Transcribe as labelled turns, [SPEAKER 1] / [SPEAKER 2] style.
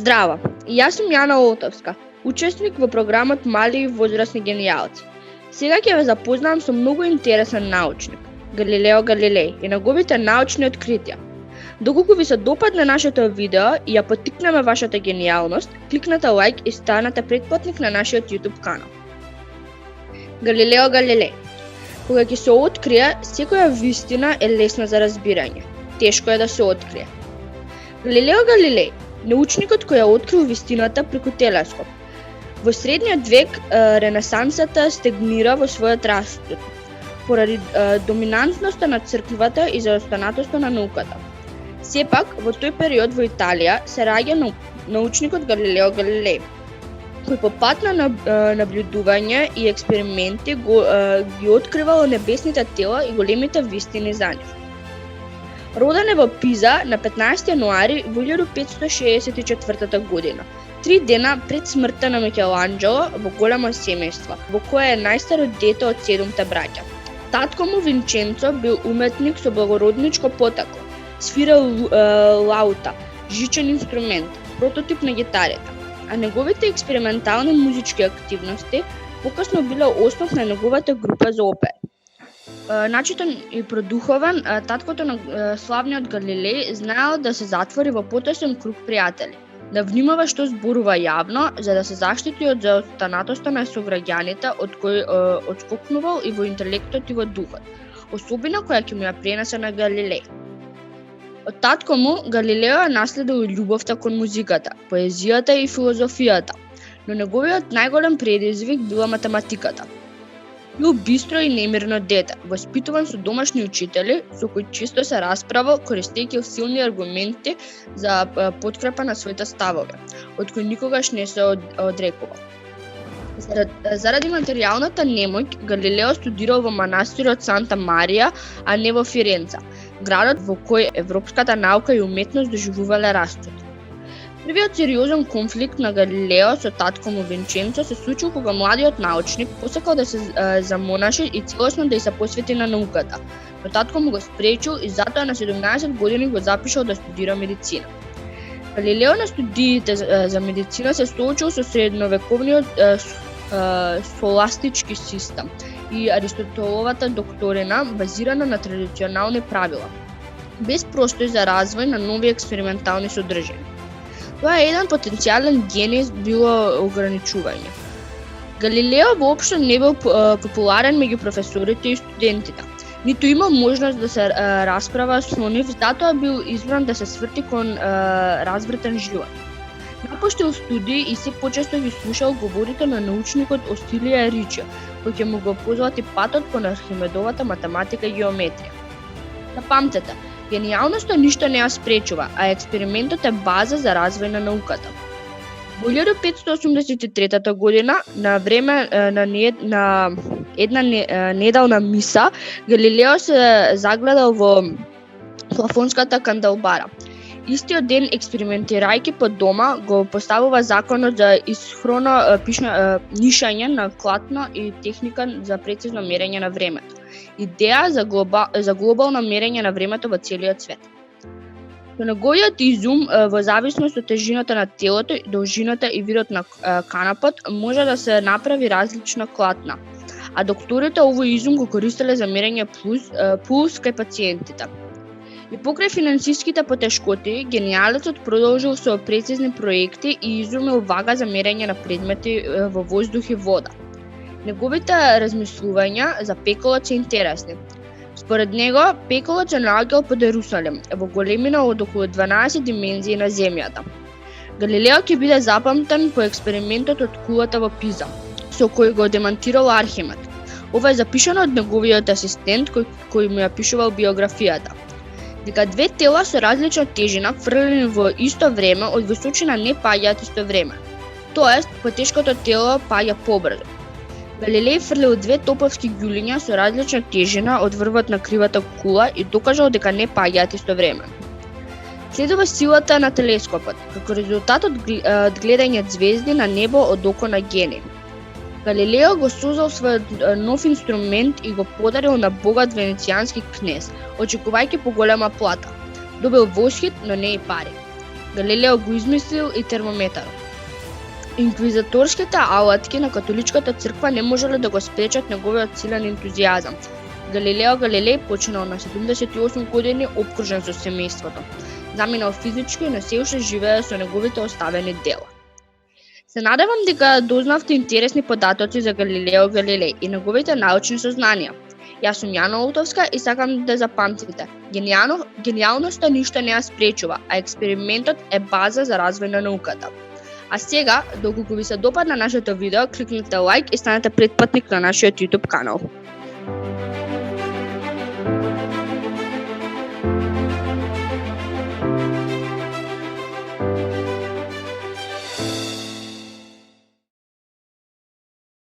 [SPEAKER 1] Здрава, јас сум Јана Олтовска, учесник во програмот Мали и возрастни генијалци. Сега ќе ве запознавам со многу интересен научник, Галилео Галилеј и неговите научни откритија. Доколку ви се допадне нашето видео и ја поттикнеме вашата генијалност, кликнете лайк и станете претплатник на нашиот YouTube канал. Галилео Галилеј. Кога ќе се открие, секоја вистина е лесна за разбирање. Тешко е да се открие. Галилео Галилеј, научникот кој ја открил вистината преку телескоп. Во средниот век Ренесансата стегнира во својот растут, поради доминантноста на црквата и заостанатоста на науката. Сепак, во тој период во Италија се раѓа научникот Галилео Галилеј, кој по пат на наблюдување и експерименти ги откривало небесните тела и големите вистини за нив. Роден е во Пиза на 15 јануари 1564 година, 3 дена пред смртта на Микеланџело во големо семејство, во кое е најстаро дете од 7 браќа. Татко му Винченцо бил уметник со благородничко потекло, свирал лаута, жичен инструмент, прототип на гитарата, а неговите експериментални музички активности покасно биле основ на неговата група за опера. Начитан и продухован, таткото на славниот Галилеј знаел да се затвори во потесен круг пријатели, да внимава што зборува јавно, за да се заштити од заостанатоста на сограѓаните од кој одскокнувал и во интелектот и во духот, особина која ќе му ја пренесе на Галилеј. Од татко му, Галилео ја наследил љубовта кон музиката, поезијата и филозофијата, но неговиот најголем предизвик била математиката. Бил бистро и немирно дете, воспитуван со домашни учители, со кои често се расправал, користејќи силни аргументи за подкрепа на своите ставови, од кои никогаш не се одрекувал. Заради материјалната немоќ, Галилео студирал во манастирот Санта Марија, а не во Фиренца, градот во кој европската наука и уметност доживувале расцвет. Првиот сериозен конфликт на Галилео со татко му Винченцо се случил кога младиот научник посакал да се замонаши и целосно да се посвети на науката, но татко му го спречил и затоа на 17 години го запишал да студира медицина. Галилео на студиите за медицина се соочил со средновековниот схоластички систем и Аристотеловата докторина базирана на традиционални правила, без простој за развој на нови експериментални содржини. Тоа е еден потенцијален генез било ограничување. Галилео воопшто не бил популарен меѓу професорите и студентите. Ниту имал можност да се расправа со нив, затоа бил избран да се сврти кон развртен живот. Напуштил студии и се почесто ги слушал говорите на научникот Остилија Ричио, кој ќе му го позвати патот кон Архимедовата математика и геометрија. Запамтете, генијалноста ништо не ја спречува, а експериментот е база за развој на науката. Во 1583 година, на време на една неделна миса, Галилео се загледал во плафонската канделбара. Истиот ден, експериментирајќи по дома, го поставува законот за исхроно нишање на клатно и техника за прецизно мерење на времето. Идеја за глобално мерење на времето во целиот свет. Со неговиот изум, во зависност од тежината на телото, должината и видот на канапот, може да се направи различна клатна, а докторите овој изум го користеле за мерење пулс кај пациентите. И покрај финансиските потешкоти, генијалецот продолжил со прецизни проекти и изумил вага за мерење на предмети во воздух и вода. Неговите размислувања за пеколот се интересни. Според него, пеколот се наоѓал под Ерусалим, во големина од околу 12 димензии на земјата. Галилео ќе биде запамтен по експериментот од кулата во Пиза, со кој го демонтирал Архимед. Ова е запишано од неговиот асистент кој му ја пишувал биографијата. Дека две тела со различна тежина фрлени во исто време од височина не паѓаат исто време. Тоест, потешкото тело паѓа побрзо. Галилеј фрлил две топовски ѓулиња со различна тежина од врвот на кривата кула и докажал дека не паѓаат исто време. Следува силата на телескопот, како резултат од гледање ѕвезди на небо од око на гений. Галилео го создал својот нов инструмент и го подарил на богат венецијански кнез, очекувајќи поголема плата. Добил восхит, но не и пари. Галилео го измислил и термометарот. Инквизиторските алатки на католичката црква не можеле да го спречат неговиот силен ентузијазам. Галилео Галилеј починал на 78 години обкружен со семејството. Заминал физички, но се уште живее со неговите оставени дела. Се надевам дека дознавте интересни податоци за Галилео Галилеј и неговите научни сознанија. Јас сум Јана Олтовска и сакам да запамтите. Генијалноста ништо не ја спречува, а експериментот е база за развој на науката. А сега, доколку ви се допадна нашето видео, кликнете лайк и станете претплатник на нашиот YouTube канал.